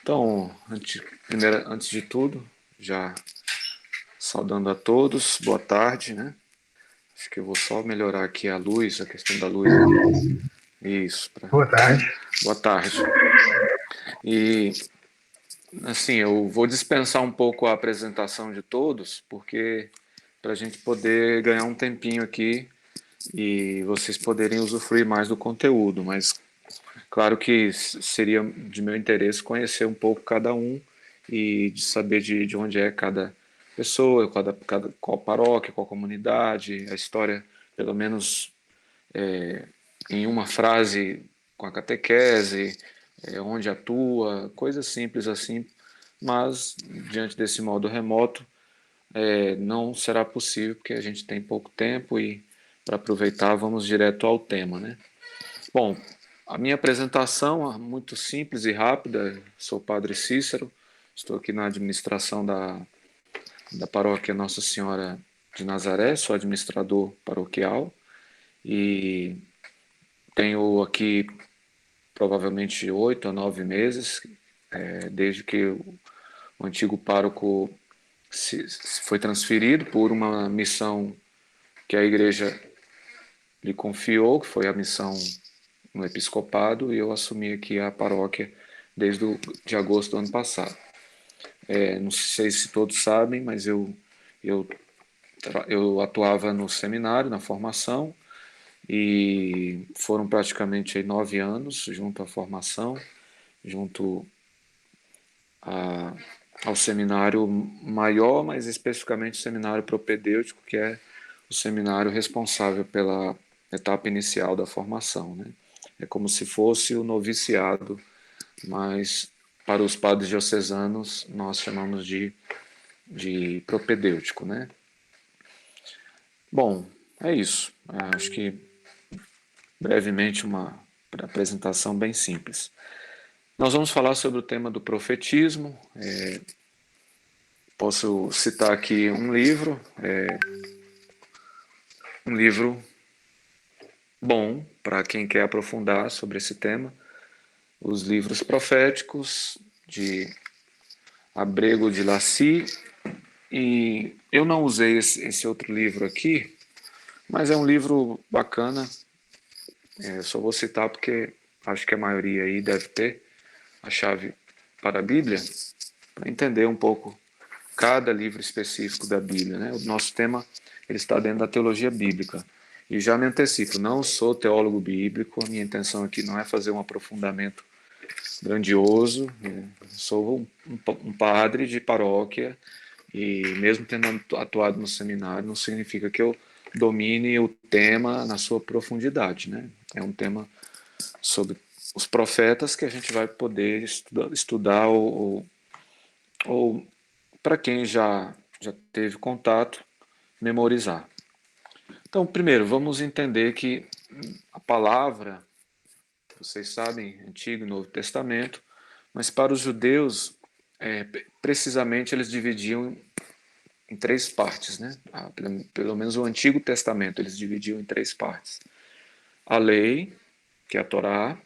Então, antes de tudo, já saudando a todos, boa tarde, né? Acho que eu vou só melhorar aqui a luz, a questão da luz aqui. Isso, Boa tarde. boa tarde. E, assim, eu vou dispensar um pouco a apresentação de todos, porque para a gente poder ganhar um tempinho aqui e vocês poderem usufruir mais do conteúdo, mas claro que seria de meu interesse conhecer um pouco cada um e de saber de onde é cada pessoa, qual paróquia, qual comunidade, a história, pelo menos em uma frase com a catequese, onde atua, coisas simples assim, mas diante desse modo remoto não será possível porque a gente tem pouco tempo e para aproveitar vamos direto ao tema, né? Bom, a minha apresentação é muito simples e rápida. Sou o Padre Cícero, estou aqui na administração da paróquia Nossa Senhora de Nazaré, sou administrador paroquial e tenho aqui provavelmente 8 a 9 meses, desde que o antigo pároco se foi transferido por uma missão que a igreja lhe confiou, que foi a missão no episcopado, e eu assumi aqui a paróquia desde de agosto do ano passado. Não sei se todos sabem, mas eu, eu atuava no seminário, na formação, e foram praticamente 9 anos junto à formação, junto a, ao seminário maior, mas especificamente o seminário propedêutico, que é o seminário responsável pela etapa inicial da formação, né? É como se fosse o noviciado, mas para os padres diocesanos nós chamamos de propedêutico, né? Bom, é isso. Acho que brevemente uma apresentação bem simples. Nós vamos falar sobre o tema do profetismo. Posso citar aqui um livro bom para quem quer aprofundar sobre esse tema, os livros proféticos de Abrego de Lacy. E eu não usei esse outro livro aqui, mas é um livro bacana. Eu só vou citar porque acho que a maioria aí deve ter a chave para a Bíblia, para entender um pouco cada livro específico da Bíblia, né? O nosso tema ele está dentro da teologia bíblica. E já me antecipo, não sou teólogo bíblico, a minha intenção aqui não é fazer um aprofundamento grandioso, sou um padre de paróquia e mesmo tendo atuado no seminário, não significa que eu domine o tema na sua profundidade, né? É um tema sobre os profetas que a gente vai poder estudar ou para quem já teve contato, memorizar. Então, primeiro, vamos entender que a palavra, vocês sabem, Antigo e Novo Testamento, mas para os judeus, precisamente eles dividiam em três partes, né? Pelo menos o Antigo Testamento eles dividiam em três partes. A lei, que é a Torá.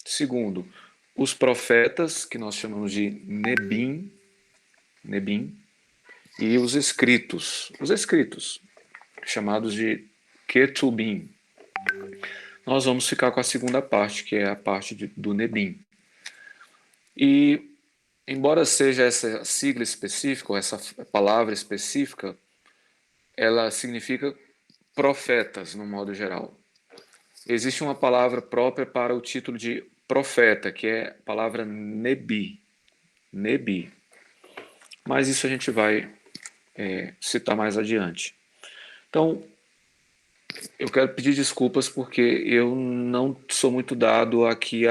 Segundo, os profetas, que nós chamamos de Nebim, e os escritos, chamados de Ketubim. Nós vamos ficar com a segunda parte, que é a parte do Nebim. E, embora seja essa sigla específica, ou essa palavra específica, ela significa profetas, no modo geral. Existe uma palavra própria para o título de profeta, que é a palavra Nebi. Nebi. Mas isso a gente vai citar mais adiante. Então, eu quero pedir desculpas porque eu não sou muito dado aqui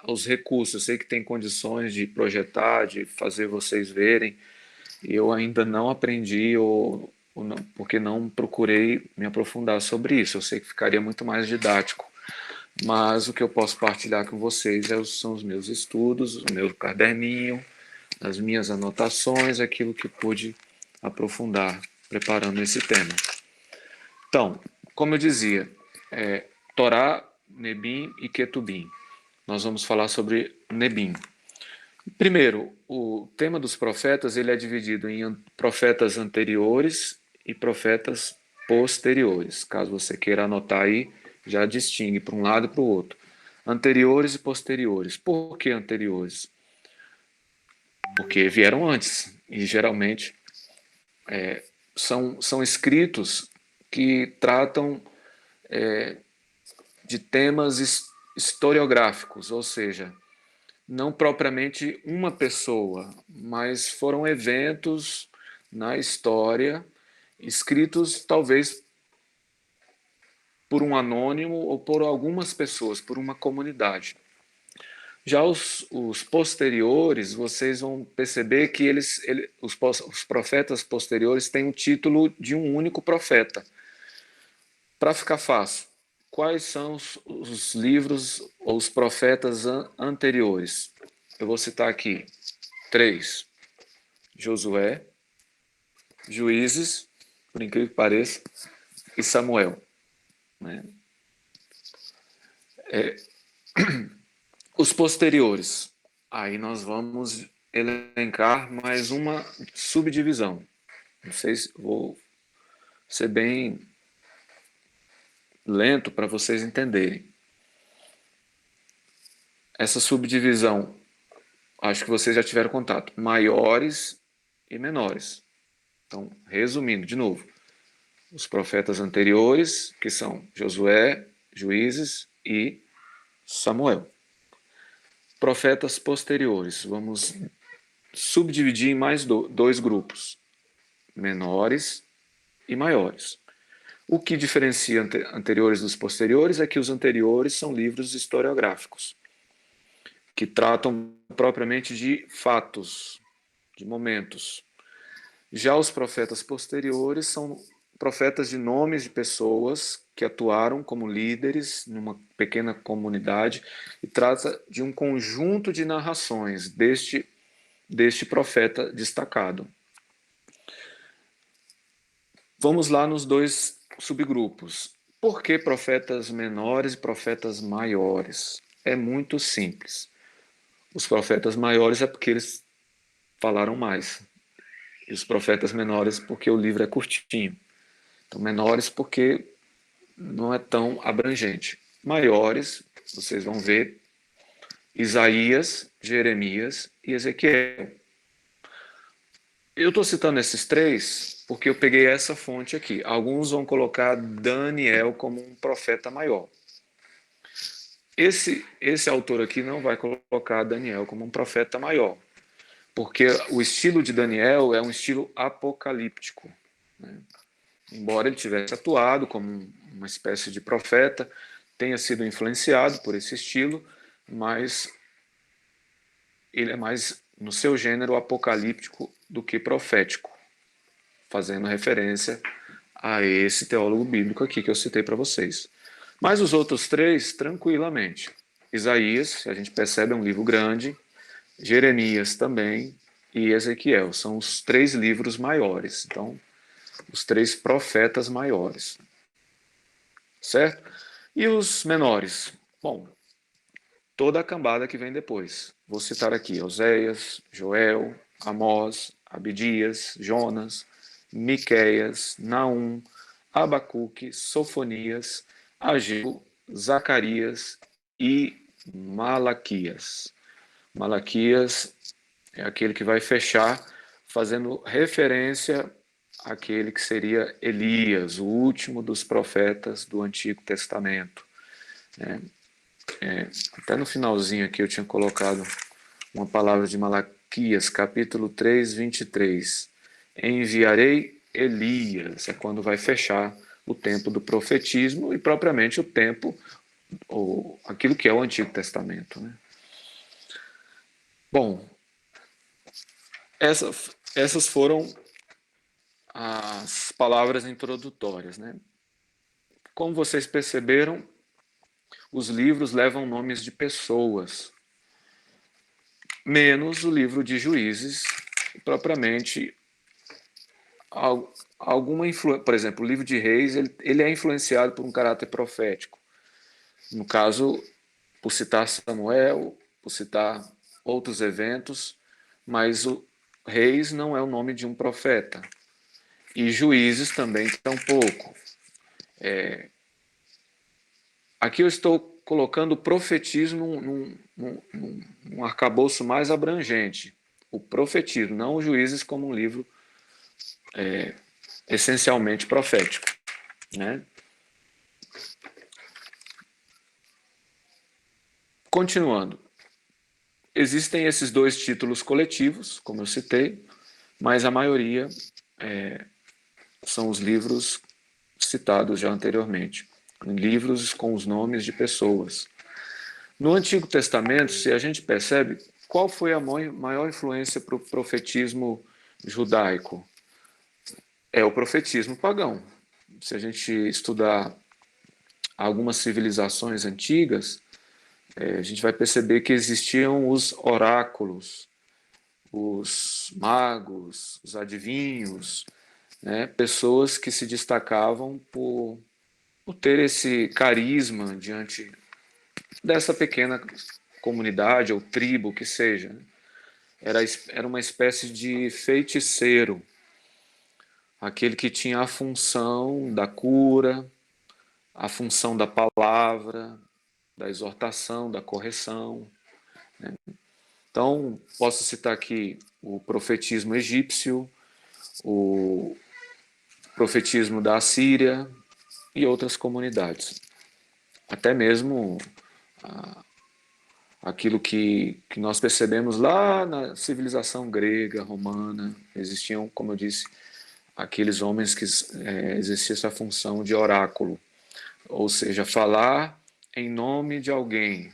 aos recursos. Eu sei que tem condições de projetar, de fazer vocês verem. Eu ainda não aprendi ou não, porque não procurei me aprofundar sobre isso. Eu sei que ficaria muito mais didático. Mas o que eu posso partilhar com vocês são os meus estudos, o meu caderninho, as minhas anotações, aquilo que pude aprofundar preparando esse tema. Então, como eu dizia, Torá, Nebim e Ketubim. Nós vamos falar sobre Nebim. Primeiro, o tema dos profetas ele é dividido em profetas anteriores e profetas posteriores. Caso você queira anotar aí, já distingue para um lado e para o outro. Anteriores e posteriores. Por que anteriores? Porque vieram antes e geralmente são escritos que tratam de temas historiográficos, ou seja, não propriamente uma pessoa, mas foram eventos na história escritos talvez por um anônimo ou por algumas pessoas, por uma comunidade. Já os posteriores, vocês vão perceber que os profetas posteriores têm o título de um único profeta. Para ficar fácil, quais são os livros ou os profetas anteriores? Eu vou citar aqui 3: Josué, Juízes, por incrível que pareça, e Samuel. Né? Os posteriores, aí nós vamos elencar mais uma subdivisão. Não sei se vou ser bem lento para vocês entenderem. Essa subdivisão, acho que vocês já tiveram contato, maiores e menores. Então, resumindo de novo, os profetas anteriores, que são Josué, Juízes e Samuel. Profetas posteriores, vamos subdividir em mais dois grupos, menores e maiores. O que diferencia anteriores dos posteriores é que os anteriores são livros historiográficos, que tratam propriamente de fatos, de momentos. Já os profetas posteriores são profetas de nomes de pessoas que atuaram como líderes numa pequena comunidade e trata de um conjunto de narrações deste profeta destacado. Vamos lá nos dois subgrupos. Por que profetas menores e profetas maiores? É muito simples. Os profetas maiores é porque eles falaram mais. E os profetas menores porque o livro é curtinho. Então, menores porque não é tão abrangente. Maiores, vocês vão ver, Isaías, Jeremias e Ezequiel. Eu estou citando esses três porque eu peguei essa fonte aqui. Alguns vão colocar Daniel como um profeta maior. Esse autor aqui não vai colocar Daniel como um profeta maior, porque o estilo de Daniel é um estilo apocalíptico. Né? Embora ele tivesse atuado como uma espécie de profeta, tenha sido influenciado por esse estilo, mas ele é mais no seu gênero apocalíptico do que profético, fazendo referência a esse teólogo bíblico aqui que eu citei para vocês. Mas os outros três, tranquilamente. Isaías, a gente percebe, é um livro grande, Jeremias também e Ezequiel. São os três livros maiores. Então, os três profetas maiores. Certo? E os menores? Bom, toda a cambada que vem depois. Vou citar aqui Oséias, Joel, Amós, Abdias, Jonas, Miqueias, Naum, Abacuque, Sofonias, Ageu, Zacarias e Malaquias. Malaquias é aquele que vai fechar fazendo referência àquele que seria Elias, o último dos profetas do Antigo Testamento. Até no finalzinho aqui eu tinha colocado uma palavra de Malaquias, capítulo 3, 23. Enviarei Elias, é quando vai fechar o tempo do profetismo e propriamente o tempo, ou aquilo que é o Antigo Testamento. Né? Bom, essas foram as palavras introdutórias. Né? Como vocês perceberam, os livros levam nomes de pessoas, menos o livro de Juízes, propriamente alguma influência. Por exemplo, o livro de Reis ele é influenciado por um caráter profético. No caso, por citar Samuel, por citar outros eventos, mas o Reis não é o nome de um profeta. E Juízes também tampouco. Aqui eu estou colocando o profetismo num arcabouço mais abrangente. O profetismo, não os Juízes como um livro essencialmente profético, né? Continuando, existem esses dois títulos coletivos, como eu citei, mas a maioria são os livros citados já anteriormente, livros com os nomes de pessoas. No Antigo Testamento, se a gente percebe, qual foi a maior influência para o profetismo judaico? É o profetismo pagão. Se a gente estudar algumas civilizações antigas, a gente vai perceber que existiam os oráculos, os magos, os adivinhos, né? Pessoas que se destacavam por ter esse carisma diante dessa pequena comunidade ou tribo que seja. Né? Era uma espécie de feiticeiro, aquele que tinha a função da cura, a função da palavra, da exortação, da correção. Né? Então, posso citar aqui o profetismo egípcio, o profetismo da Assíria e outras comunidades. Até mesmo aquilo que nós percebemos lá na civilização grega, romana, existiam, como eu disse, aqueles homens que exerciam essa função de oráculo, ou seja, falar em nome de alguém,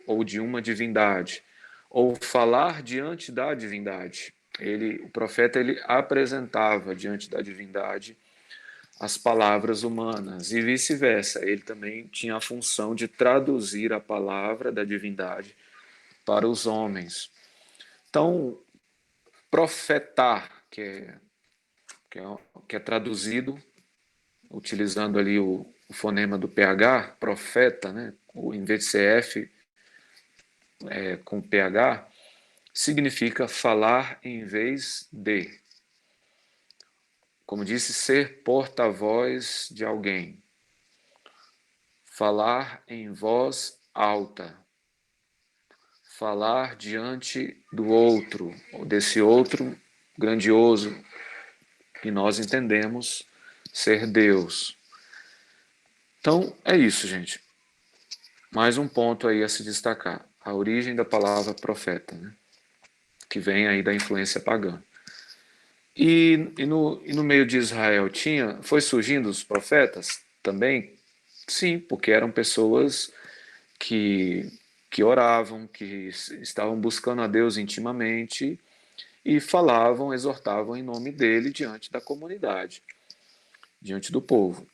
ou de uma divindade, ou falar diante da divindade. O profeta, ele apresentava diante da divindade as palavras humanas e vice-versa. Ele também tinha a função de traduzir a palavra da divindade para os homens. Então, profetar, que é, que é traduzido utilizando ali o fonema do PH, profeta, né? Em vez de CF com PH, significa falar em vez de. Como disse, ser porta-voz de alguém. Falar em voz alta. Falar diante do outro, ou desse outro grandioso que nós entendemos ser Deus. Então, é isso, gente. Mais um ponto aí a se destacar. A origem da palavra profeta, né? Que vem aí da influência pagã. E no meio de Israel foi surgindo os profetas também? Sim, porque eram pessoas que, que oravam, que estavam buscando a Deus intimamente e falavam, exortavam em nome dele diante da comunidade, diante do povo.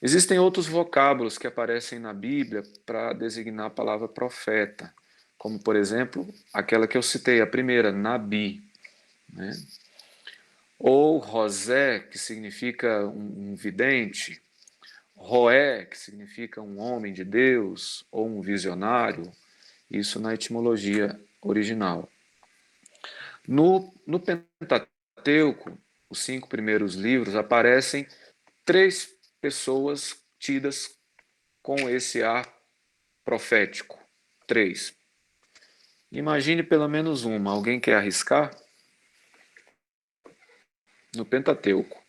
Existem outros vocábulos que aparecem na Bíblia para designar a palavra profeta, como, por exemplo, aquela que eu citei, a primeira, Nabi, né? Ou Rosé, que significa um vidente, Roé, que significa um homem de Deus ou um visionário, isso na etimologia original. No Pentateuco, os 5 primeiros livros, aparecem 3 pessoas tidas com esse ar profético. 3. Imagine pelo menos uma. Alguém quer arriscar? No Pentateuco.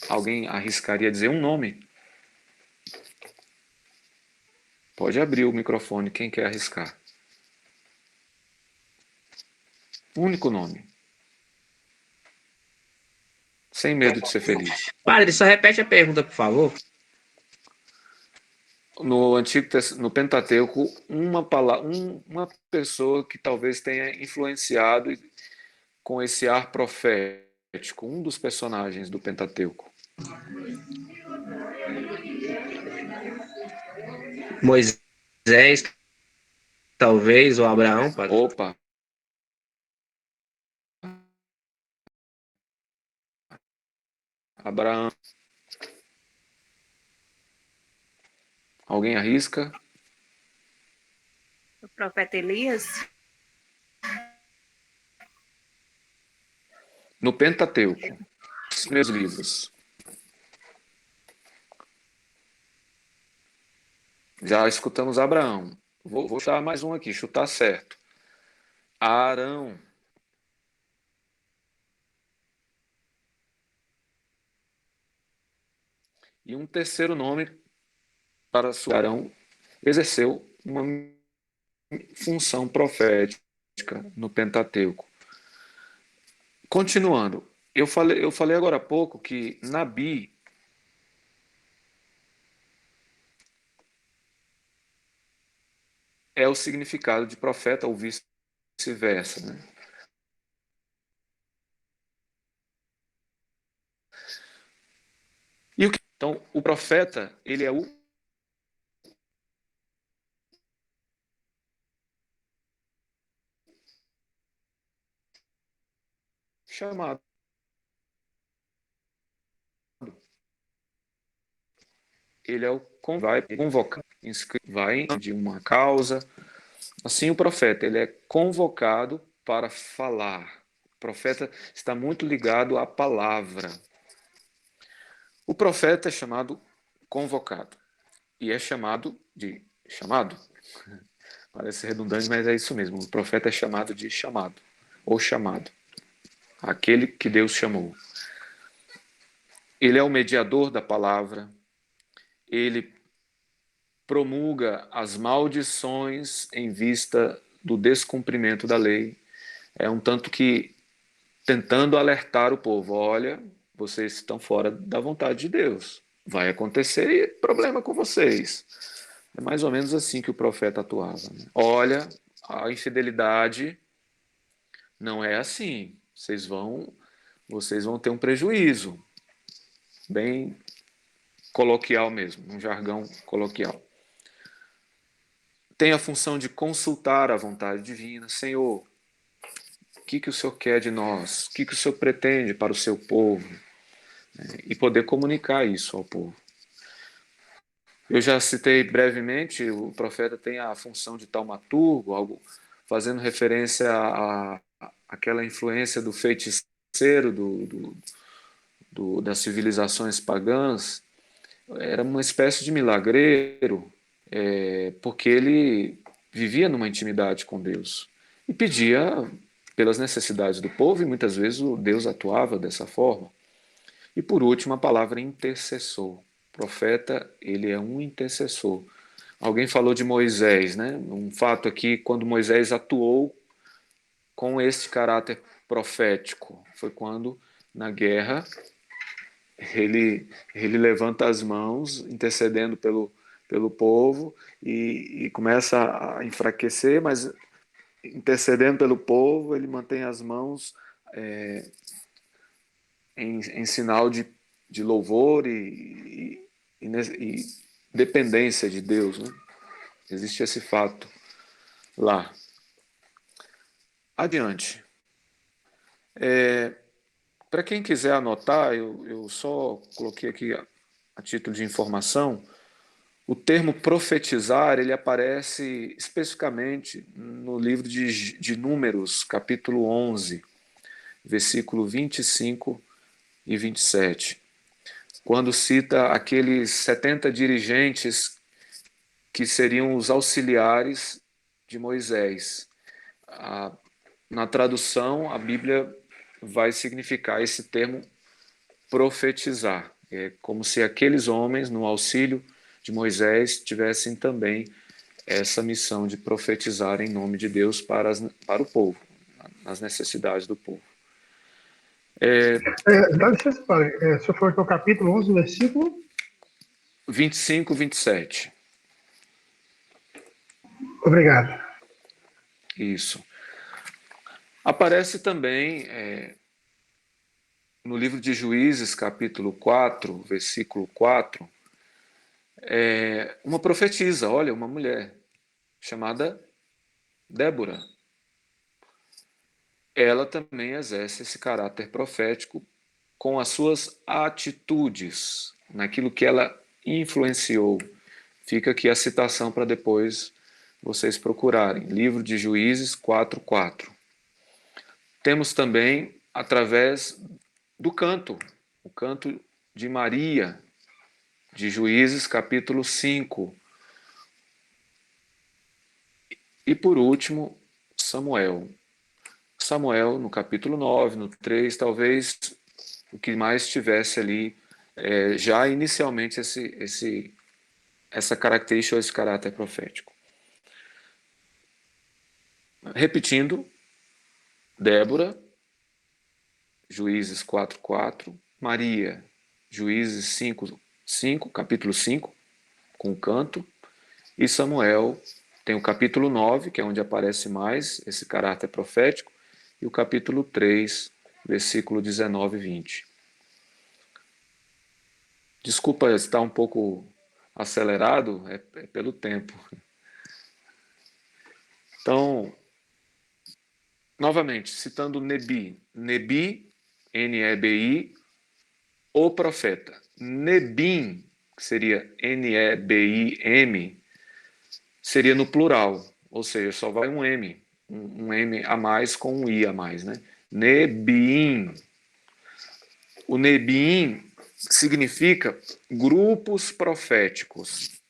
Alguém arriscaria dizer um nome? Pode abrir o microfone, quem quer arriscar? Único nome. Sem medo de ser feliz. Padre, só repete a pergunta, por favor. No Pentateuco, uma pessoa que talvez tenha influenciado com esse ar profético, um dos personagens do Pentateuco. Moisés, talvez, ou Abraão, padre. Opa, Abraão. Alguém arrisca? O profeta Elias? no Pentateuco, os meus livros. Já escutamos Abraão. Vou chutar mais um aqui, chutar certo. Arão. E um terceiro nome para Arão exerceu uma função profética no Pentateuco. Continuando, eu falei agora há pouco que Nabi é o significado de profeta ou vice-versa, né? Então, o profeta, ele é o chamado. Ele é o vai convocar, vai de uma causa. Assim, o profeta, ele é convocado para falar. O profeta está muito ligado à palavra. O profeta é chamado convocado e é chamado de chamado. Parece redundante, mas é isso mesmo. O profeta é chamado de chamado ou chamado. Aquele que Deus chamou. Ele é o mediador da palavra. Ele promulga as maldições em vista do descumprimento da lei. É um tanto que tentando alertar o povo: olha, vocês estão fora da vontade de Deus. Vai acontecer problema com vocês. É mais ou menos assim que o profeta atuava, né? Olha, a infidelidade não é assim. Vocês vão ter um prejuízo. Bem coloquial mesmo, um jargão coloquial. Tem a função de consultar a vontade divina. Senhor, o que o Senhor quer de nós? O que o Senhor pretende para o seu povo? E poder comunicar isso ao povo. Eu já citei brevemente, o profeta tem a função de taumaturgo, algo fazendo referência àquela influência do feiticeiro das civilizações pagãs. Era uma espécie de milagreiro, porque ele vivia numa intimidade com Deus e pedia pelas necessidades do povo, e muitas vezes o Deus atuava dessa forma. E por último, a palavra intercessor. O profeta, ele é um intercessor. Alguém falou de Moisés, né? Um fato aqui, quando Moisés atuou com esse caráter profético, foi quando, na guerra, ele levanta as mãos, intercedendo pelo povo, e começa a enfraquecer, mas intercedendo pelo povo, ele mantém as mãos em sinal de louvor e dependência de Deus, né? Existe esse fato lá. Adiante. Para quem quiser anotar, eu só coloquei aqui a título de informação. O termo profetizar, ele aparece especificamente no livro de Números, capítulo 11, versículo 25 e 27, quando cita aqueles 70 dirigentes que seriam os auxiliares de Moisés. Na tradução, a Bíblia vai significar esse termo profetizar. É como se aqueles homens, no auxílio de Moisés, tivessem também essa missão de profetizar em nome de Deus para o povo, nas necessidades do povo. Dá licença, padre. O senhor falou que é o capítulo 11, versículo 25, 27. Obrigado. Isso. Aparece também no livro de Juízes, capítulo 4, versículo 4, uma profetisa, olha, uma mulher chamada Débora. Ela também exerce esse caráter profético com as suas atitudes, naquilo que ela influenciou. Fica aqui a citação para depois vocês procurarem. Livro de Juízes 4:4. Temos também através do canto, o canto de Maria, de Juízes capítulo 5. E por último, Samuel. Samuel, no capítulo 9, no 3, talvez o que mais tivesse ali já inicialmente essa característica ou esse caráter profético. Repetindo, Débora, Juízes 4:4, Maria, Juízes 5:5, capítulo 5, com o canto, e Samuel tem o capítulo 9, que é onde aparece mais esse caráter profético, e o capítulo 3, versículo 19 e 20. Desculpa estar um pouco acelerado, é pelo tempo. Então, novamente, citando Nebi. Nebi, N-E-B-I, o profeta. Nebim, que seria N-E-B-I-M, seria no plural, ou seja, só vai um M, um M a mais com um I a mais, né? Nebim. O Nebim significa grupos proféticos.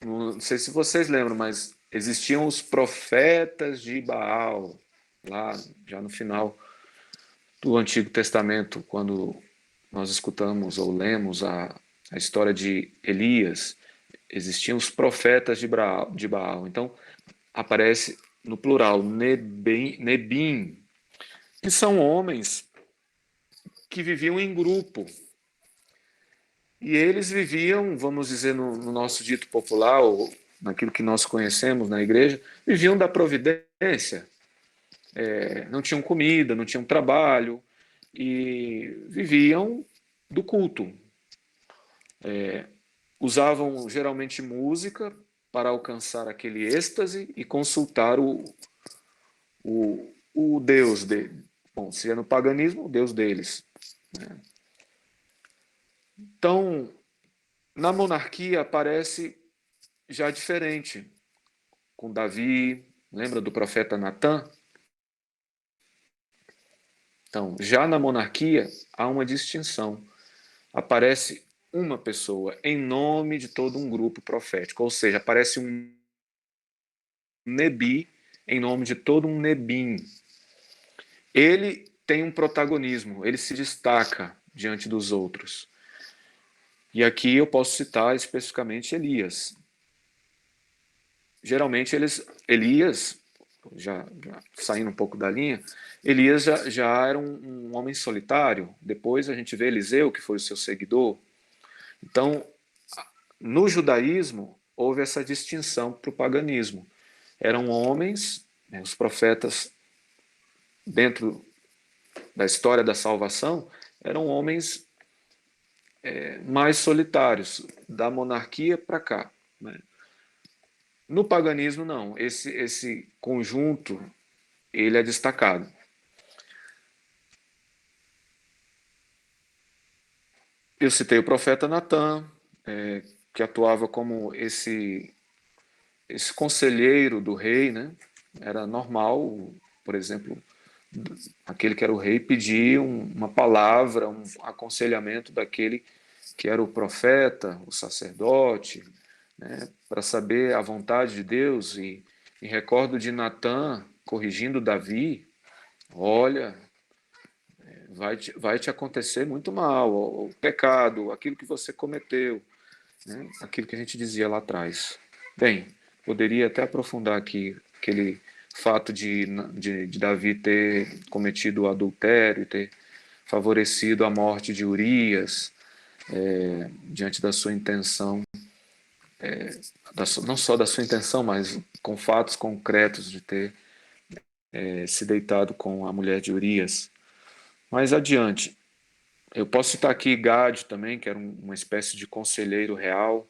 Não sei se vocês lembram, mas existiam os profetas de Baal, lá já no final do Antigo Testamento, quando nós escutamos ou lemos a história de Elias, existiam os profetas de Baal. Então, aparece no plural, Nebim, que são homens que viviam em grupo. E eles viviam, vamos dizer, no nosso dito popular, ou naquilo que nós conhecemos na igreja, viviam da providência. Não tinham comida, não tinham trabalho, e viviam do culto. Usavam geralmente música para alcançar aquele êxtase e consultar o Deus dele. Bom, se é no paganismo, o Deus deles. Então, na monarquia aparece já diferente, com Davi, lembra do profeta Natã? Então, já na monarquia há uma distinção. Aparece uma pessoa em nome de todo um grupo profético, ou seja, aparece um Nebi em nome de todo um Nebim. Ele tem um protagonismo, ele se destaca diante dos outros. E aqui eu posso citar especificamente Elias. Geralmente Elias, já saindo um pouco da linha, Elias já era um homem solitário. Depois a gente vê Eliseu, que foi o seu seguidor. Então, no judaísmo, houve essa distinção para o paganismo. Eram homens, né, os profetas, dentro da história da salvação, eram homens mais solitários, da monarquia para cá. Né? No paganismo, não. Esse conjunto ele é destacado. Eu citei o profeta Natã, que atuava como esse conselheiro do rei, né? Era normal, por exemplo, aquele que era o rei pedir uma palavra, um aconselhamento daquele que era o profeta, o sacerdote, né? Para saber a vontade de Deus. E recordo de Natã corrigindo Davi: olha, vai te acontecer muito mal, o pecado, aquilo que você cometeu, né? Aquilo que a gente dizia lá atrás. Bem, poderia até aprofundar aqui aquele fato de Davi ter cometido o adultério e ter favorecido a morte de Urias, diante da sua intenção, não só da sua intenção, mas com fatos concretos de ter se deitado com a mulher de Urias. Mais adiante, eu posso citar aqui Gade também, que era uma espécie de conselheiro real.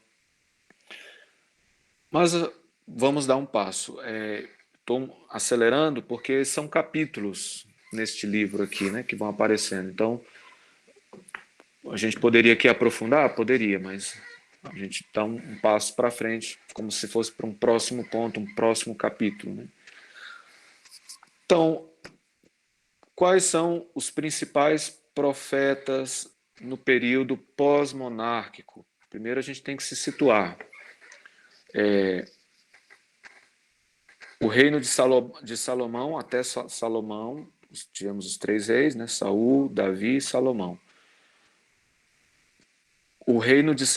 Mas vamos dar um passo. Estou acelerando porque são capítulos neste livro aqui, né, que vão aparecendo. Então, a gente poderia aqui aprofundar? Poderia, mas a gente dá um passo para frente, como se fosse para um próximo ponto, um próximo capítulo. Né? Então, Quais são os principais profetas no período pós-monárquico? Primeiro a gente tem que se situar. O reino de Salomão, até Salomão, tivemos os 3 reis, né? Saul, Davi e Salomão.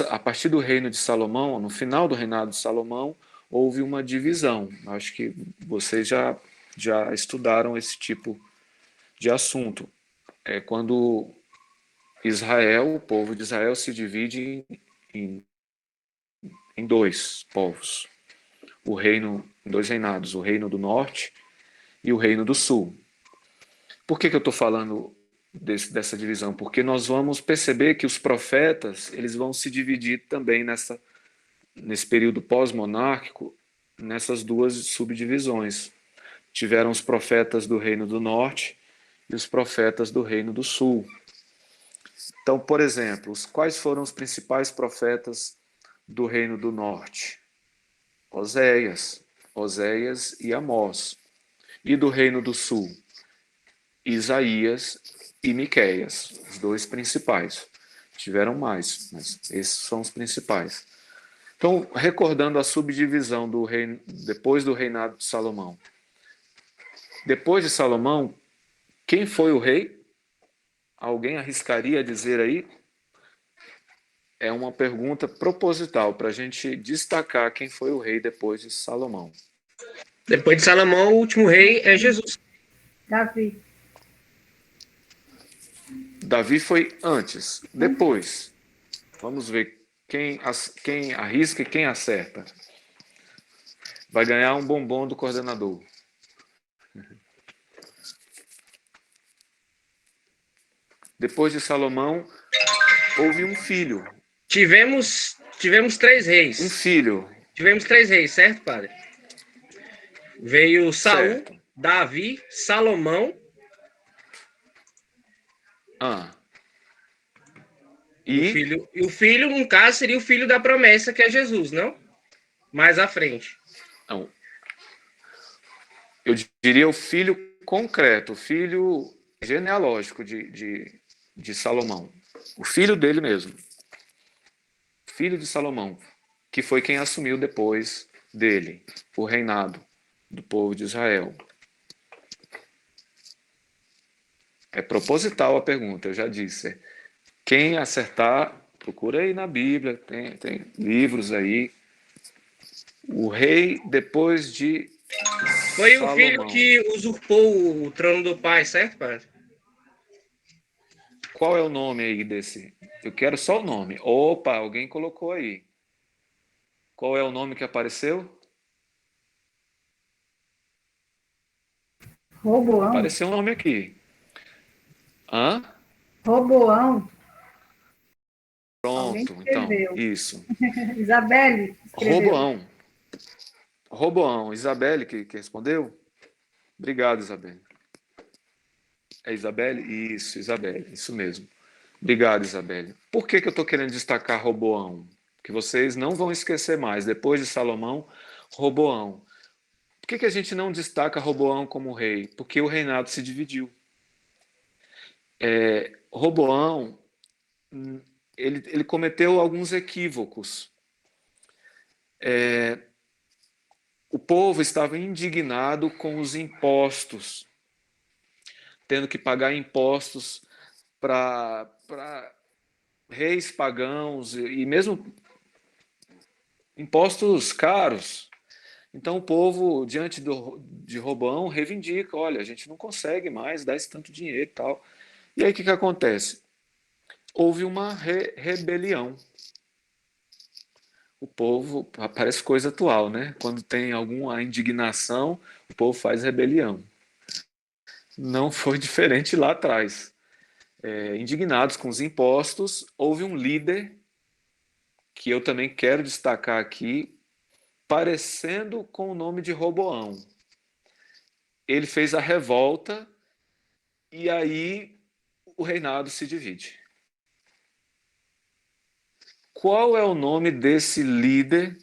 A partir do reino de Salomão, no final do reinado de Salomão, houve uma divisão. Acho que vocês já estudaram esse tipo de assunto. É quando Israel, o povo de Israel, se divide em 2 povos. Em 2 reinados, o reino do norte e o reino do sul. Por que eu estou falando dessa divisão? Porque nós vamos perceber que os profetas eles vão se dividir também nesse período pós-monárquico, nessas 2 subdivisões. Tiveram os profetas do reino do norte e os profetas do reino do sul. Então, por exemplo, quais foram os principais profetas do reino do norte? Oséias e Amós. E do reino do sul? Isaías e Miqueias, os 2 principais. Tiveram mais, mas esses são os principais. Então, recordando a subdivisão do reino, depois do reinado de Salomão. Depois de Salomão, quem foi o rei? Alguém arriscaria dizer aí? É uma pergunta proposital para a gente destacar quem foi o rei depois de Salomão. Depois de Salomão, o último rei é Jesus. Davi. Davi foi antes. Depois, vamos ver quem arrisca e quem acerta. Vai ganhar um bombom do coordenador. Depois de Salomão, houve um filho. Tivemos 3 reis. Um filho. Tivemos 3 reis, certo, padre? Veio Saul, Certo. Davi, Salomão. E o filho, no caso, seria o filho da promessa, que é Jesus, não? Mais à frente. não, eu diria o filho concreto, o filho genealógico de Salomão. O filho dele mesmo. Filho de Salomão, que foi quem assumiu depois dele o reinado do povo de Israel. É proposital a pergunta, eu já disse. Quem acertar, procura aí na Bíblia, tem livros aí. O rei depois de Foi Salomão. o filho que usurpou o trono do pai, certo, padre? Qual é o nome aí desse? Eu quero só o nome. Opa, alguém colocou aí. Qual é o nome que apareceu? Roboão. Apareceu um nome aqui. Hã? Roboão. Pronto, então, isso. Isabelle escreveu. Roboão. Isabelle que respondeu? Obrigado, Isabelle. É Isabelle? Isso, Isabelle, isso mesmo. Obrigado, Isabelle. Por que eu estou querendo destacar Roboão? Que vocês não vão esquecer mais. Depois de Salomão, Roboão. Por que a gente não destaca Roboão como rei? Porque o reinado se dividiu. Roboão, ele cometeu alguns equívocos. O povo estava indignado com os impostos, tendo que pagar impostos para reis pagãos e mesmo impostos caros. Então o povo, diante de Roboão, reivindica, olha, a gente não consegue mais dar esse tanto dinheiro e tal. E aí o que acontece? Houve uma rebelião. O povo, parece coisa atual, né? Quando tem alguma indignação, o povo faz rebelião. Não foi diferente lá atrás. Indignados com os impostos, houve um líder, que eu também quero destacar aqui, parecendo com o nome de Roboão. Ele fez a revolta e aí o reinado se divide. Qual é o nome desse líder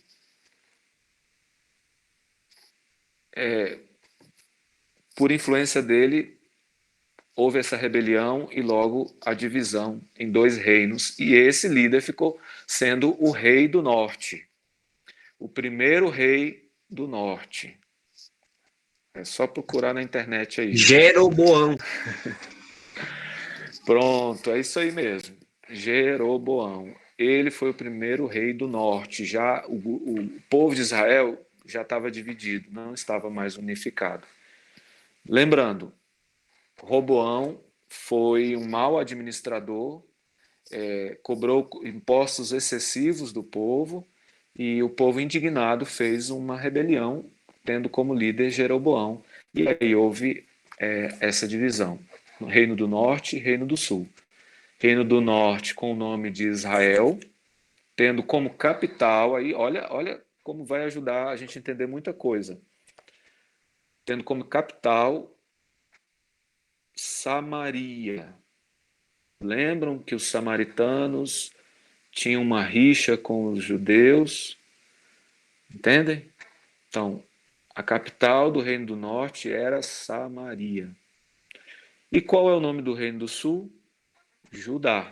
por influência dele, houve essa rebelião e logo a divisão em dois reinos. E esse líder ficou sendo o rei do norte, o primeiro rei do norte. É só procurar na internet aí. Jeroboão. Pronto, é isso aí mesmo. Jeroboão. Ele foi o primeiro rei do norte. Já o povo de Israel já estava dividido, não estava mais unificado. Lembrando, Roboão foi um mau administrador, cobrou impostos excessivos do povo e o povo indignado fez uma rebelião, tendo como líder Jeroboão. E aí houve essa divisão: Reino do Norte e Reino do Sul. Reino do Norte com o nome de Israel, tendo como capital, aí olha como vai ajudar a gente a entender muita coisa, tendo como capital Samaria. Lembram que os samaritanos tinham uma rixa com os judeus, entendem? Então, a capital do Reino do Norte era Samaria. E qual é o nome do Reino do Sul? Judá.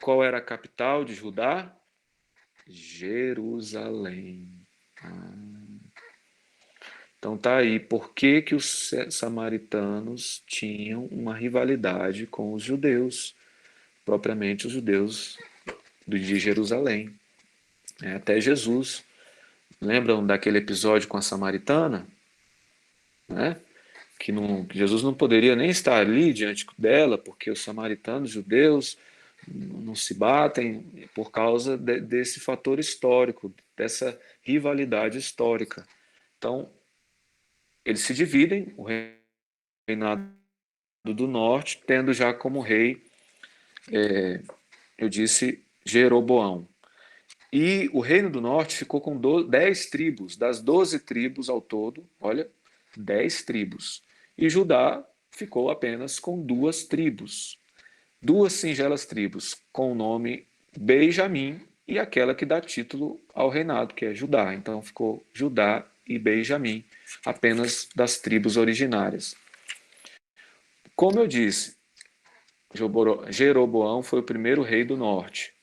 Qual era a capital de Judá? Jerusalém. Então tá aí por que que os samaritanos tinham uma rivalidade com os judeus, propriamente os judeus de Jerusalém. Até Jesus. Lembram daquele episódio com a samaritana? Né? Que Jesus não poderia nem estar ali diante dela, porque os samaritanos, judeus, não se batem por causa desse fator histórico, dessa rivalidade histórica. Então, eles se dividem, o reinado do norte, tendo já como rei, eu disse, Jeroboão. E o reino do norte ficou com 10 tribos, das 12 tribos ao todo, olha, 10 tribos. E Judá ficou apenas com 2 tribos, 2 singelas tribos, com o nome Benjamim e aquela que dá título ao reinado, que é Judá. Então ficou Judá e Benjamim, apenas das tribos originárias. Como eu disse, Jeroboão foi o primeiro rei do norte.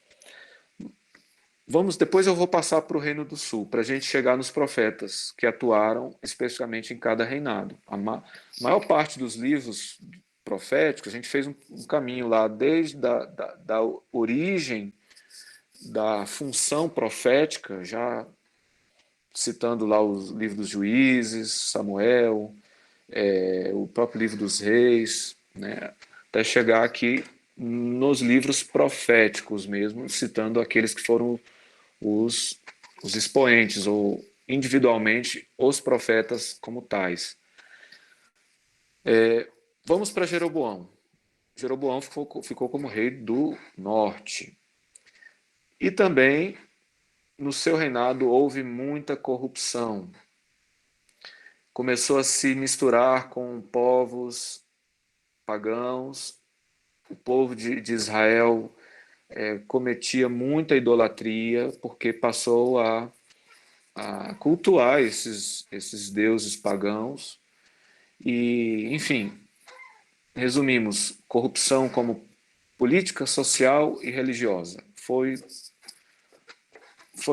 Depois eu vou passar para o Reino do Sul, para a gente chegar nos profetas que atuaram especificamente em cada reinado. A maior parte dos livros proféticos, a gente fez um caminho lá, desde da origem da função profética, já citando lá os livros dos Juízes, Samuel, o próprio livro dos Reis, né, até chegar aqui nos livros proféticos mesmo, citando aqueles que foram os expoentes, ou individualmente os profetas como tais. Vamos para Jeroboão. Jeroboão ficou como rei do norte. E também, no seu reinado, houve muita corrupção. Começou a se misturar com povos pagãos. O povo de Israel cometia muita idolatria, porque passou a cultuar esses deuses pagãos. E, enfim, resumimos, corrupção como política, social e religiosa. Foi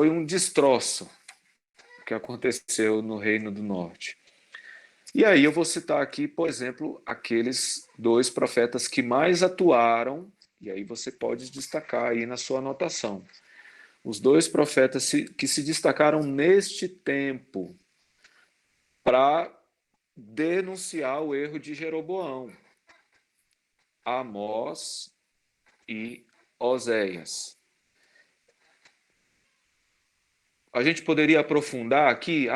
um destroço que aconteceu no Reino do Norte. E aí eu vou citar aqui, por exemplo, aqueles 2 profetas que mais atuaram, e aí você pode destacar aí na sua anotação. Os 2 profetas que se destacaram neste tempo para denunciar o erro de Jeroboão: Amós e Oséias. A gente poderia aprofundar aqui,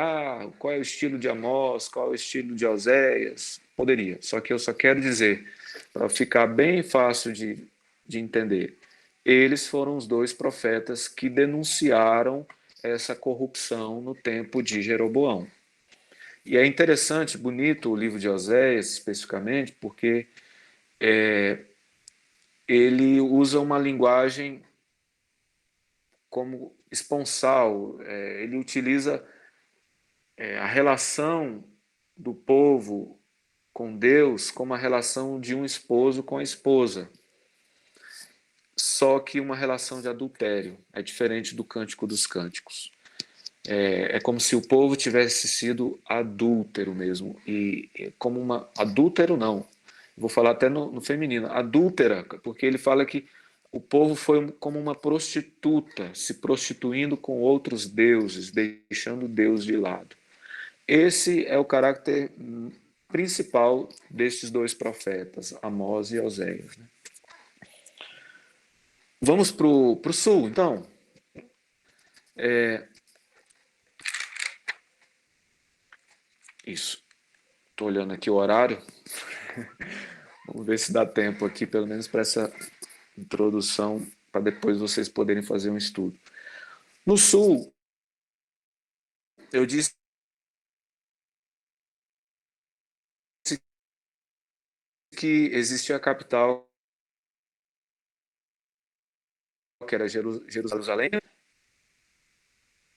qual é o estilo de Amós, qual é o estilo de Oséias? Poderia, só que eu só quero dizer, para ficar bem fácil de entender, eles foram os 2 profetas que denunciaram essa corrupção no tempo de Jeroboão. E é interessante, bonito o livro de Oséias, especificamente, porque ele usa uma linguagem como esponsal, ele utiliza a relação do povo com Deus como a relação de um esposo com a esposa, só que uma relação de adultério. É diferente do Cântico dos Cânticos. É como se o povo tivesse sido adúltero mesmo. E como uma. Adúltero não. Vou falar até no feminino. Adúltera, porque ele fala que o povo foi como uma prostituta, se prostituindo com outros deuses, deixando Deus de lado. Esse é o caráter principal destes dois profetas, Amós e Oséias. Né? Vamos para o sul, então. Isso. Estou olhando aqui o horário. Vamos ver se dá tempo aqui, pelo menos para essa introdução, para depois vocês poderem fazer um estudo. No sul, eu disse que existe a capital, que era Jerusalém.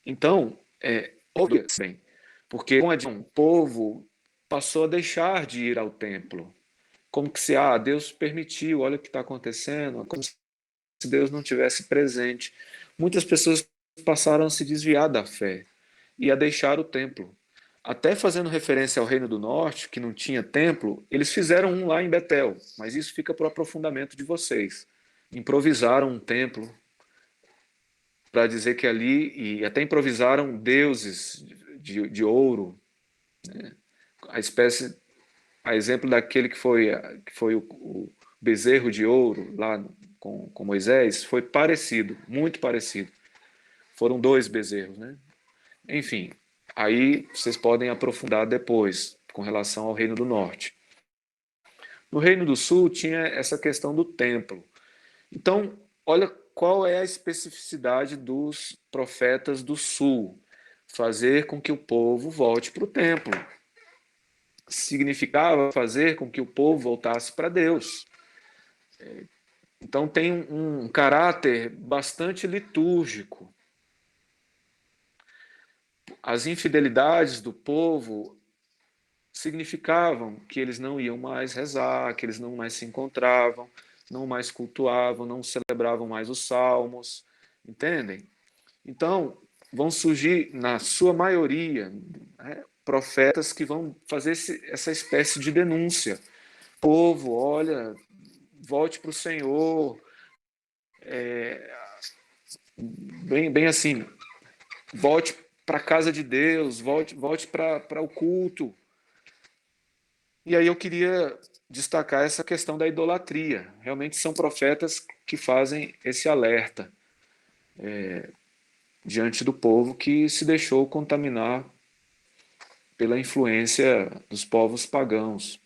Então, bem, porque o povo passou a deixar de ir ao templo. Como que se, Deus permitiu, olha o que está acontecendo, como se Deus não tivesse presente. Muitas pessoas passaram a se desviar da fé e a deixar o templo. Até fazendo referência ao Reino do Norte, que não tinha templo, eles fizeram um lá em Betel, mas isso fica para o aprofundamento de vocês. Improvisaram um templo para dizer que ali, e até improvisaram deuses de ouro, né? A espécie, a exemplo daquele que foi o bezerro de ouro lá com Moisés, foi parecido, muito parecido. Foram dois bezerros, né? Enfim, aí vocês podem aprofundar depois com relação ao Reino do Norte. No Reino do Sul tinha essa questão do templo. Então, olha qual é a especificidade dos profetas do Sul: fazer com que o povo volte para o templo. Significava fazer com que o povo voltasse para Deus. Então tem um caráter bastante litúrgico. As infidelidades do povo significavam que eles não iam mais rezar, que eles não mais se encontravam, não mais cultuavam, não celebravam mais os salmos, entendem? Então, vão surgir, na sua maioria, né, profetas que vão fazer essa espécie de denúncia. Povo, olha, volte para o Senhor, bem assim, volte para a casa de Deus, volte para o culto. E aí eu queria destacar essa questão da idolatria. Realmente são profetas que fazem esse alerta diante do povo que se deixou contaminar pela influência dos povos pagãos.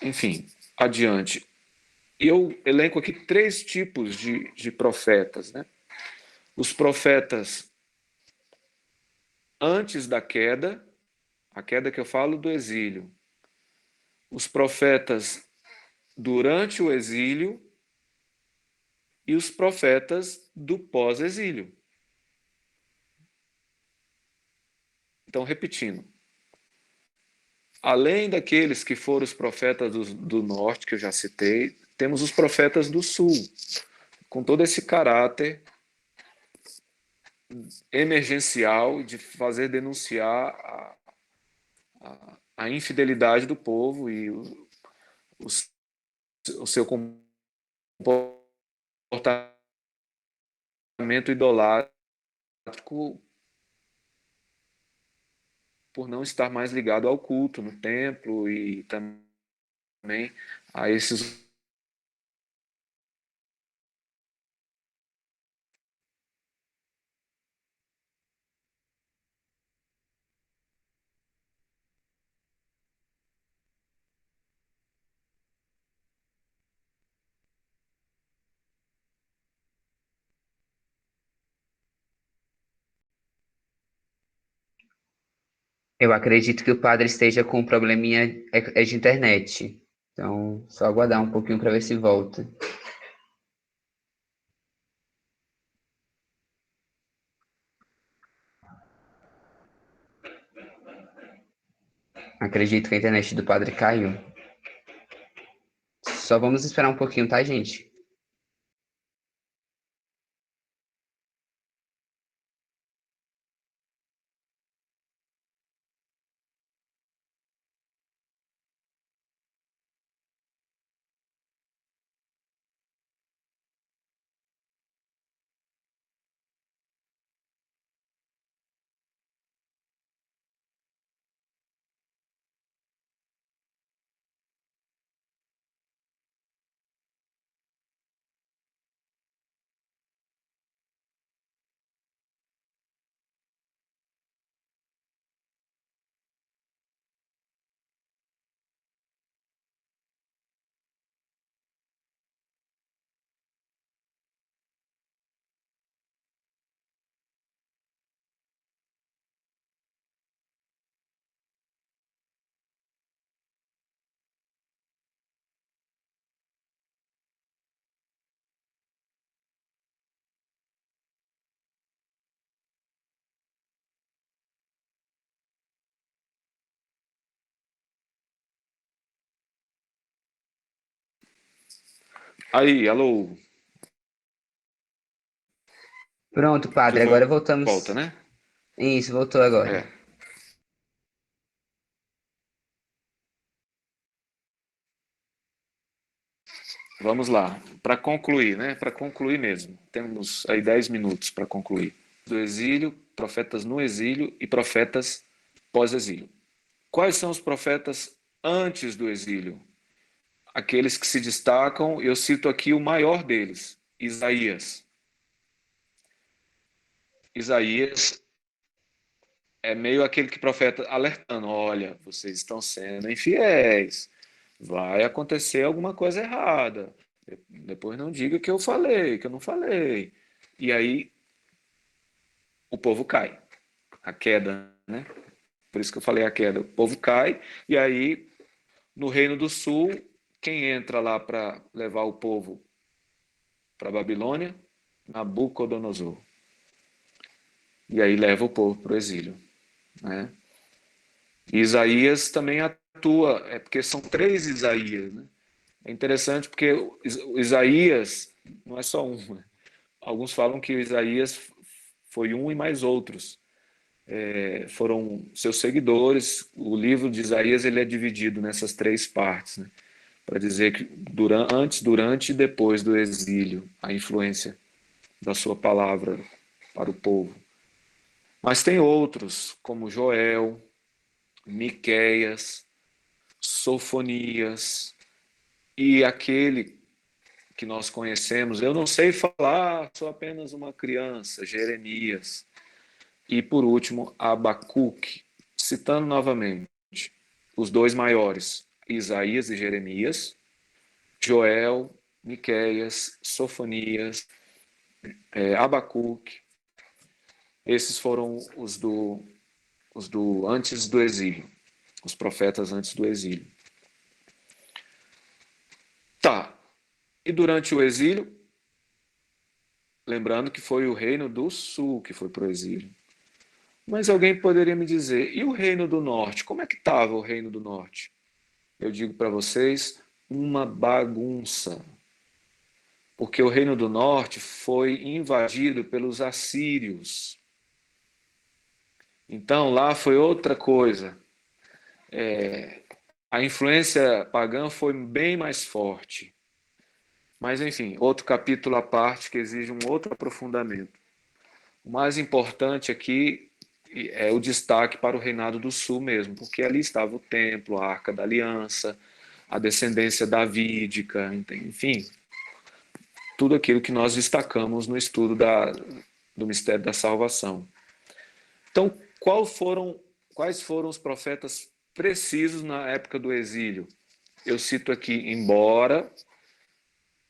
Enfim, adiante. E eu elenco aqui três tipos de profetas. Né? Os profetas antes da queda, a queda que eu falo do exílio. Os profetas durante o exílio e os profetas do pós-exílio. Então, repetindo, além daqueles que foram os profetas do norte, que eu já citei, temos os profetas do sul, com todo esse caráter emergencial de fazer denunciar a infidelidade do povo e o seu comportamento idolátrico por não estar mais ligado ao culto no templo e também a esses. Eu acredito que o padre esteja com um probleminha de internet. Então, só aguardar um pouquinho para ver se volta. Acredito que a internet do padre caiu. Só vamos esperar um pouquinho, tá, gente? Aí, alô, Pronto, padre, de agora volta, voltamos. né? Isso, voltou agora. É. Vamos lá, para concluir, né? Para concluir mesmo, temos aí 10 minutos para concluir. Do exílio, profetas no exílio e profetas pós-exílio. Quais são os profetas antes do exílio? Aqueles que se destacam, eu cito aqui o maior deles, Isaías. Isaías é meio aquele que profeta alertando, olha, vocês estão sendo infiéis, vai acontecer alguma coisa errada. Depois não diga que eu falei, que eu não falei. E aí o povo cai. A queda, né? Por isso que eu falei a queda. O povo cai, e aí no Reino do Sul, quem entra lá para levar o povo para a Babilônia? Nabucodonosor. E aí leva o povo para o exílio, né? E Isaías também atua, é porque são três Isaías, né? É interessante porque o Isaías não é só um, né? Alguns falam que o Isaías foi um e mais outros. Foram seus seguidores. O livro de Isaías ele é dividido nessas três partes, né? Para dizer que antes, durante e depois do exílio, a influência da sua palavra para o povo. Mas tem outros, como Joel, Miqueias, Sofonias e aquele que nós conhecemos, eu não sei falar, sou apenas uma criança, Jeremias. E por último, Abacuque, citando novamente os dois maiores, Isaías e Jeremias, Joel, Miqueias, Sofonias, Abacuque. Esses foram os do antes do exílio, os profetas antes do exílio. Tá. E durante o exílio, lembrando que foi o Reino do Sul que foi para o exílio. Mas alguém poderia me dizer, e o Reino do Norte? Como é que estava o Reino do Norte? Eu digo para vocês, uma bagunça. Porque o Reino do Norte foi invadido pelos assírios. Então lá foi outra coisa. A influência pagã foi bem mais forte. Mas, enfim, outro capítulo à parte que exige um outro aprofundamento. O mais importante aqui é o destaque para o Reinado do Sul mesmo, porque ali estava o templo, a Arca da Aliança, a descendência davídica, enfim, tudo aquilo que nós destacamos no estudo do mistério da salvação. Então, quais foram os profetas precisos na época do exílio? Eu cito aqui, embora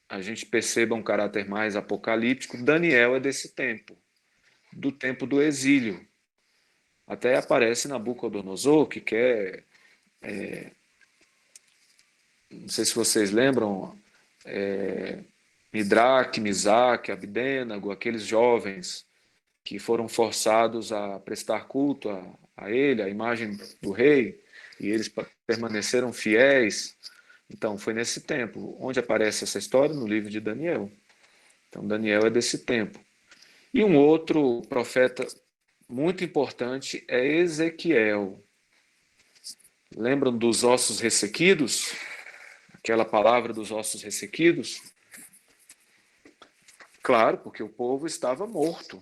a gente perceba um caráter mais apocalíptico, Daniel é desse tempo, do tempo do exílio. Até aparece Nabucodonosor, que quer, não sei se vocês lembram, Midraque, Misaque, Abdênago, aqueles jovens que foram forçados a prestar culto a ele, a imagem do rei, e eles permaneceram fiéis. Então, foi nesse tempo. Onde aparece essa história? No livro de Daniel. Então, Daniel é desse tempo. E um outro profeta muito importante é Ezequiel. Lembram dos ossos ressequidos? Aquela palavra dos ossos ressequidos? Claro, porque o povo estava morto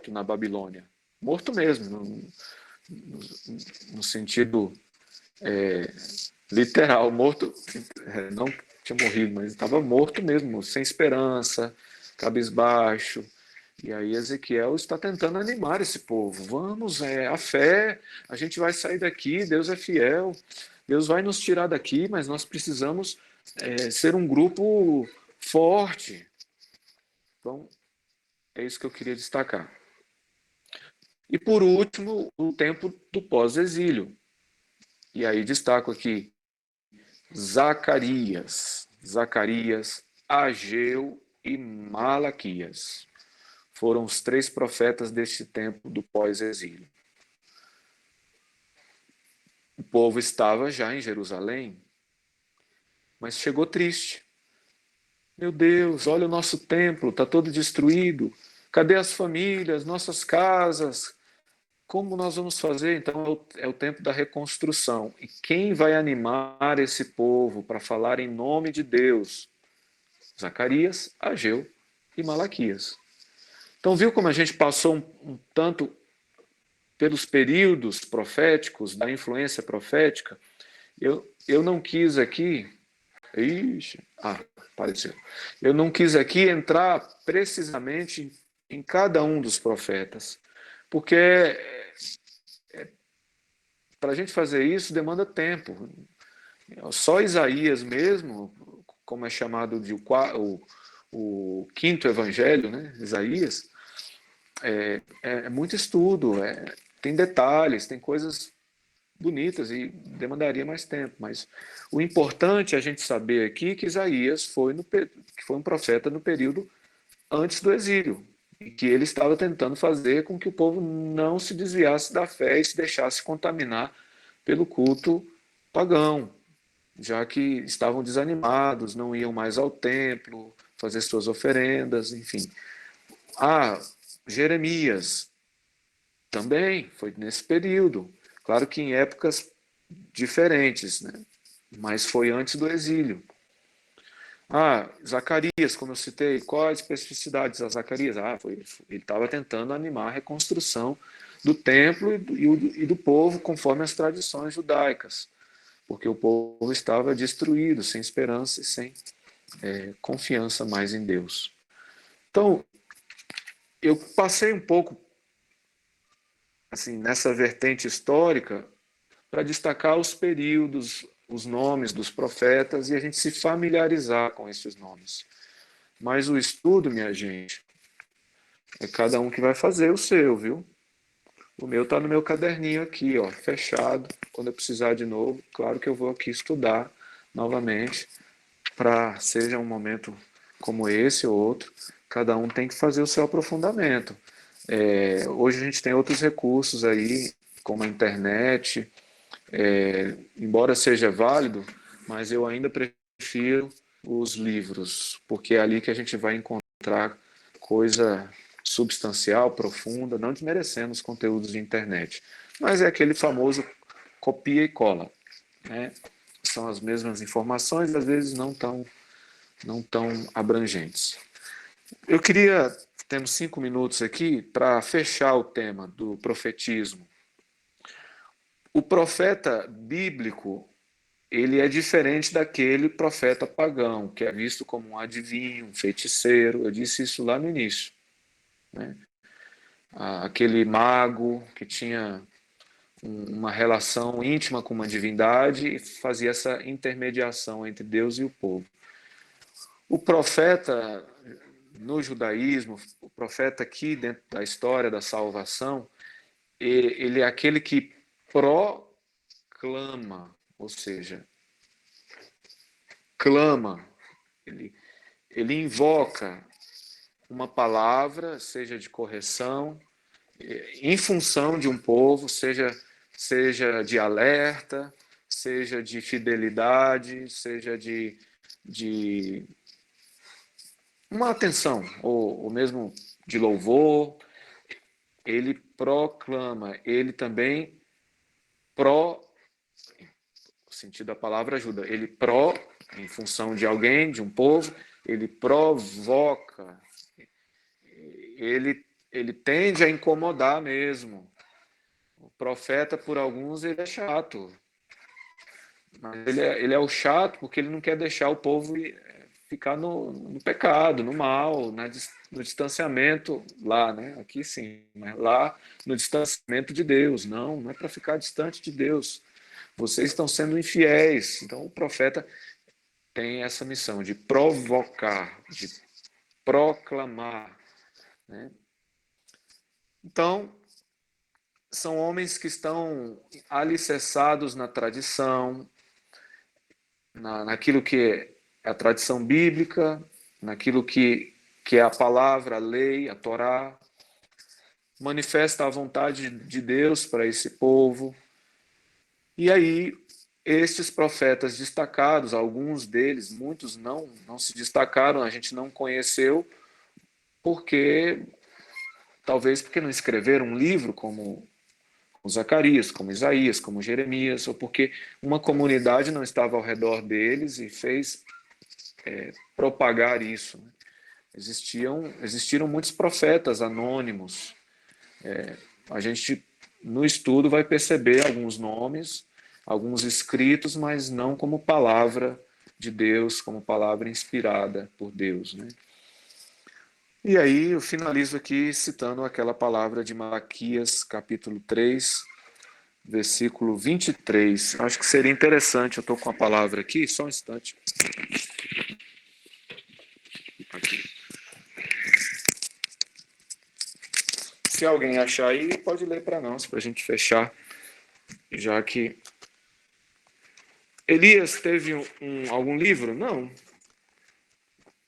na Babilônia. Morto mesmo, no sentido literal, morto, não tinha morrido, mas estava morto mesmo, sem esperança, cabisbaixo. E aí Ezequiel está tentando animar esse povo. Vamos, a fé, a gente vai sair daqui, Deus é fiel, Deus vai nos tirar daqui, mas nós precisamos ser um grupo forte. Então, é isso que eu queria destacar. E por último, o tempo do pós-exílio. E aí destaco aqui Zacarias, Ageu e Malaquias. Foram os 3 profetas deste tempo do pós-exílio. O povo estava já em Jerusalém, mas chegou triste. Meu Deus, olha o nosso templo, está todo destruído. Cadê as famílias, nossas casas? Como nós vamos fazer? Então é o tempo da reconstrução. E quem vai animar esse povo para falar em nome de Deus? Zacarias, Ageu e Malaquias. Então viu como a gente passou um tanto pelos períodos proféticos, da influência profética? Eu não quis aqui... apareceu. Eu não quis aqui entrar precisamente em cada um dos profetas, porque para a gente fazer isso demanda tempo. Só Isaías mesmo, como é chamado de o quinto evangelho, né? Isaías, é muito estudo, tem detalhes, tem coisas bonitas e demandaria mais tempo. Mas o importante é a gente saber aqui que Isaías foi um profeta no período antes do exílio, e que ele estava tentando fazer com que o povo não se desviasse da fé e se deixasse contaminar pelo culto pagão, já que estavam desanimados, não iam mais ao templo fazer suas oferendas, enfim. Jeremias também foi nesse período, claro que em épocas diferentes, né? Mas foi antes do exílio. Zacarias, como eu citei, qual a especificidade de Zacarias? Ele estava tentando animar a reconstrução do templo e do povo conforme as tradições judaicas, porque o povo estava destruído, sem esperança e sem confiança mais em Deus. Então, eu passei um pouco assim nessa vertente histórica para destacar os períodos, os nomes dos profetas e a gente se familiarizar com esses nomes. Mas o estudo, minha gente, é cada um que vai fazer o seu, viu? O meu está no meu caderninho aqui, ó, fechado. Quando eu precisar de novo, claro que eu vou aqui estudar novamente, para seja um momento como esse ou outro, cada um tem que fazer o seu aprofundamento. Hoje a gente tem outros recursos aí, como a internet, embora seja válido, mas eu ainda prefiro os livros, porque é ali que a gente vai encontrar coisa substancial, profunda, não desmerecendo os conteúdos de internet. Mas é aquele famoso copia e cola, né? São as mesmas informações, às vezes não tão abrangentes. Eu queria, temos 5 minutos aqui, para fechar o tema do profetismo. O profeta bíblico, ele é diferente daquele profeta pagão, que é visto como um adivinho, um feiticeiro. Eu disse isso lá no início, né? Aquele mago que tinha uma relação íntima com uma divindade e fazia essa intermediação entre Deus e o povo. O profeta, no judaísmo, o profeta aqui dentro da história da salvação, ele é aquele que proclama, ou seja, clama, ele invoca uma palavra, seja de correção, em função de um povo, seja de alerta, seja de fidelidade, seja de uma atenção, ou mesmo de louvor, ele proclama, ele também o sentido da palavra ajuda, ele em função de alguém, de um povo, ele provoca, ele tende a incomodar mesmo. O profeta, por alguns, ele é chato, mas ele é o chato porque ele não quer deixar o povo ficar no pecado, no mal, no distanciamento lá, né? Aqui sim, mas lá no distanciamento de Deus. Não é para ficar distante de Deus. Vocês estão sendo infiéis. Então o profeta tem essa missão de provocar, de proclamar, né? Então, são homens que estão alicerçados na tradição, naquilo que é a tradição bíblica, naquilo que é a palavra, a lei, a Torá, manifesta a vontade de Deus para esse povo. E aí, estes profetas destacados, alguns deles, muitos não se destacaram, a gente não conheceu, talvez porque não escreveram um livro como Zacarias, como Isaías, como Jeremias, ou porque uma comunidade não estava ao redor deles e fez propagar isso. Existiram muitos profetas anônimos. A gente, no estudo, vai perceber alguns nomes, alguns escritos, mas não como palavra de Deus, como palavra inspirada por Deus, né? E aí eu finalizo aqui citando aquela palavra de Malaquias, capítulo 3, versículo 23. Acho que seria interessante, eu estou com a palavra aqui, só um instante. Aqui. Se alguém achar aí, pode ler para nós, para a gente fechar, já que Elias teve algum livro? Não.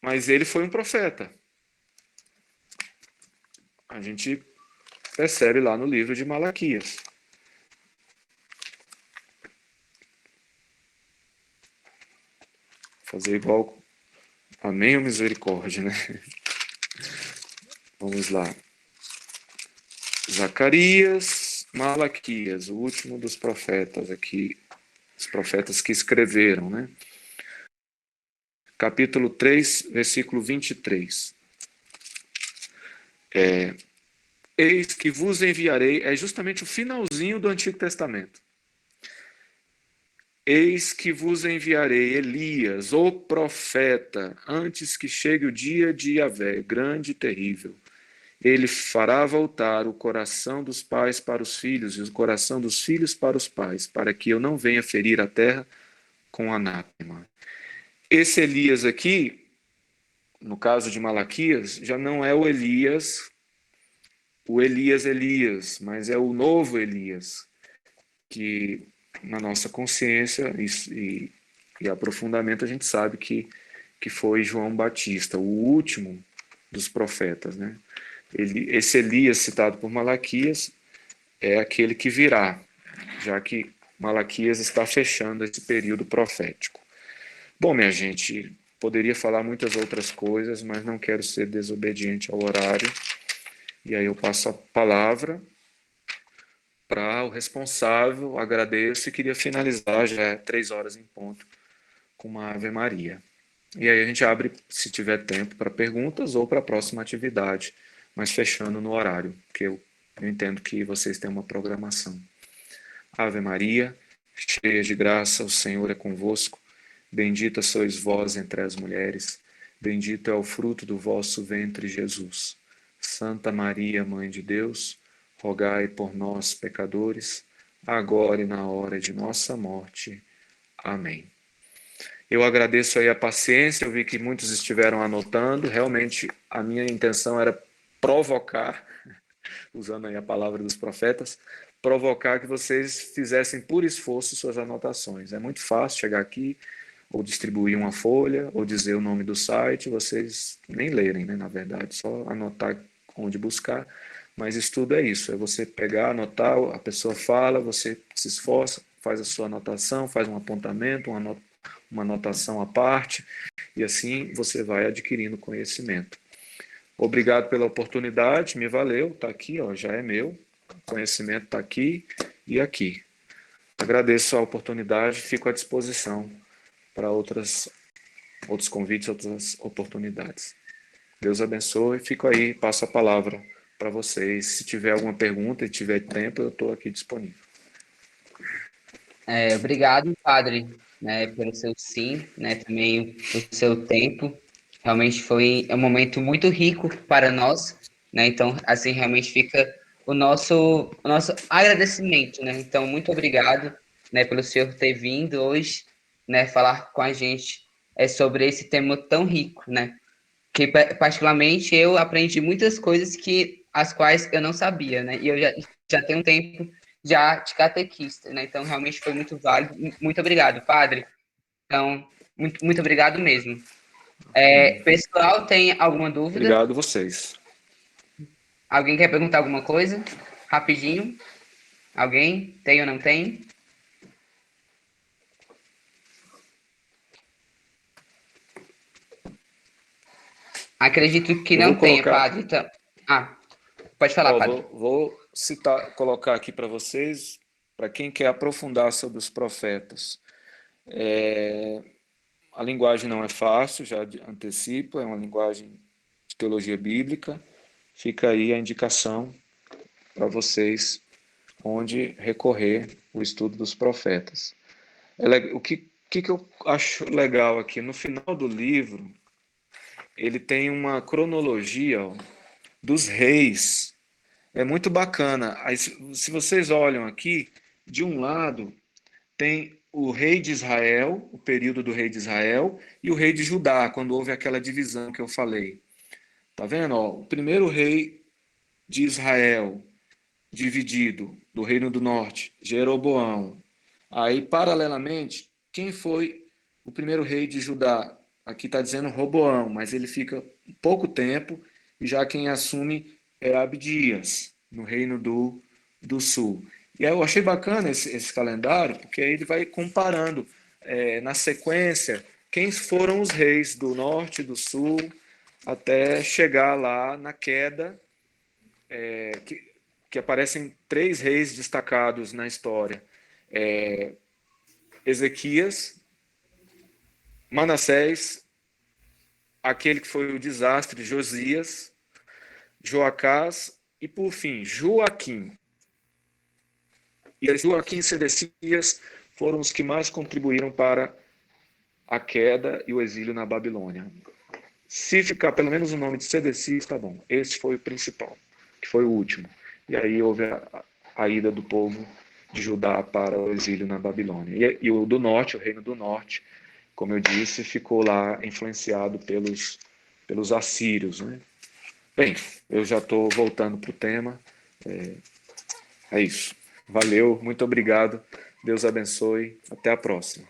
Mas ele foi um profeta. A gente percebe lá no livro de Malaquias. Fazer igual. Amém ou misericórdia, né? Vamos lá. Zacarias, Malaquias, o último dos profetas aqui. Os profetas que escreveram, né? Capítulo 3, versículo 23. Eis que vos enviarei, é justamente o finalzinho do Antigo Testamento. Eis que vos enviarei Elias, o profeta, antes que chegue o dia de Yahvé, grande e terrível. Ele fará voltar o coração dos pais para os filhos e o coração dos filhos para os pais, para que eu não venha ferir a terra com anátema. Esse Elias aqui, no caso de Malaquias, já não é o Elias, mas é o novo Elias, que na nossa consciência e aprofundamento a gente sabe que foi João Batista, o último dos profetas, né? Esse Elias citado por Malaquias é aquele que virá, já que Malaquias está fechando esse período profético. Bom, minha gente, poderia falar muitas outras coisas, mas não quero ser desobediente ao horário. E aí eu passo a palavra para o responsável, agradeço e queria finalizar, já é 3h em ponto, com uma Ave Maria. E aí a gente abre, se tiver tempo, para perguntas ou para a próxima atividade, mas fechando no horário, porque eu entendo que vocês têm uma programação. Ave Maria, cheia de graça, o Senhor é convosco. Bendita sois vós entre as mulheres, bendito é o fruto do vosso ventre, Jesus. Santa Maria, Mãe de Deus, rogai por nós, pecadores, agora e na hora de nossa morte. Amém. Eu agradeço aí a paciência, eu vi que muitos estiveram anotando, realmente a minha intenção era provocar, usando aí a palavra dos profetas, provocar que vocês fizessem por esforço suas anotações. É muito fácil chegar aqui, ou distribuir uma folha, ou dizer o nome do site, vocês nem lerem, né, na verdade, só anotar onde buscar, mas estudo é isso, é você pegar, anotar, a pessoa fala, você se esforça, faz a sua anotação, faz um apontamento, uma anotação à parte, e assim você vai adquirindo conhecimento. Obrigado pela oportunidade, me valeu, está aqui, ó, já é meu, o conhecimento está aqui e aqui. Agradeço a oportunidade, fico à disposição para outros convites, outras oportunidades. Deus abençoe, fico aí, passo a palavra para vocês. Se tiver alguma pergunta e tiver tempo, eu estou aqui disponível. Obrigado, padre, né, pelo seu sim, né, também o seu tempo. Realmente foi um momento muito rico para nós, né? Então, assim, realmente fica o nosso agradecimento, né? Então, muito obrigado, né, pelo senhor ter vindo hoje, né, falar com a gente sobre esse tema tão rico, né? Que particularmente eu aprendi muitas coisas as quais eu não sabia, né? E eu já tenho um tempo já de catequista, né? Então, realmente foi muito válido. Muito obrigado, padre. Então, muito obrigado mesmo. Pessoal, tem alguma dúvida? Obrigado vocês. Alguém quer perguntar alguma coisa? Rapidinho. Alguém? Tem ou não tem? Acredito que Eu vou não tenha, colocar, padre. Então... pode falar, ó, padre. vou citar, colocar aqui para vocês, para quem quer aprofundar sobre os profetas. A linguagem não é fácil, já antecipo, é uma linguagem de teologia bíblica. Fica aí a indicação para vocês onde recorrer o estudo dos profetas. O que eu acho legal aqui? No final do livro, ele tem uma cronologia, ó, dos reis. É muito bacana. Aí, se vocês olham aqui, de um lado tem o rei de Israel, o período do rei de Israel, e o rei de Judá, quando houve aquela divisão que eu falei. Tá vendo? Ó, o primeiro rei de Israel, dividido, do reino do norte, Jeroboão. Aí, paralelamente, quem foi o primeiro rei de Judá? Aqui está dizendo Roboão, mas ele fica pouco tempo, e já quem assume é Abdias, no reino do sul. E aí eu achei bacana esse calendário, porque aí ele vai comparando na sequência quem foram os reis do norte, do sul, até chegar lá na queda, que aparecem três reis destacados na história. Ezequias, Manassés, aquele que foi o desastre, Josias, Joacás e, por fim, Joaquim. E Joaquim e Sedecias foram os que mais contribuíram para a queda e o exílio na Babilônia. Se ficar pelo menos o nome de Sedecias, está bom. Esse foi o principal, que foi o último. E aí houve a ida do povo de Judá para o exílio na Babilônia. E o do norte, o reino do norte, como eu disse, ficou lá influenciado pelos assírios, né? Bem, eu já estou voltando para o tema. É isso. Valeu, muito obrigado. Deus abençoe. Até a próxima.